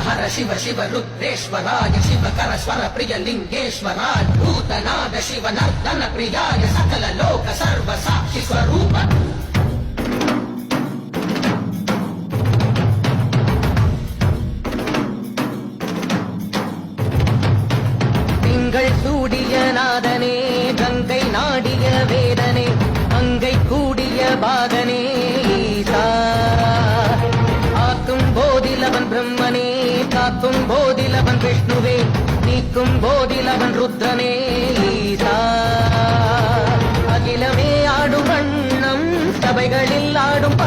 हर शिव शिव रुद्रेश्वराय शिवकर स्वर प्रिय लिंगेश्वराय भूतनाद शिव नर्तन प्रियाय सकल लोक सर्व साक्षि स्वरूप சூடிய நாதனே கங்கை நாடிய வேதனே அங்கை கூடிய பாதனே ஈசா ஆக்கும் போதிலவன் பிரம்மனே காக்கும் போதிலவன் விஷ்ணுவே நீக்கும் போதிலவன் ருத்ரனே ஈசா அகிலமே ஆடும் வண்ணம் சபைகளில் ஆடும்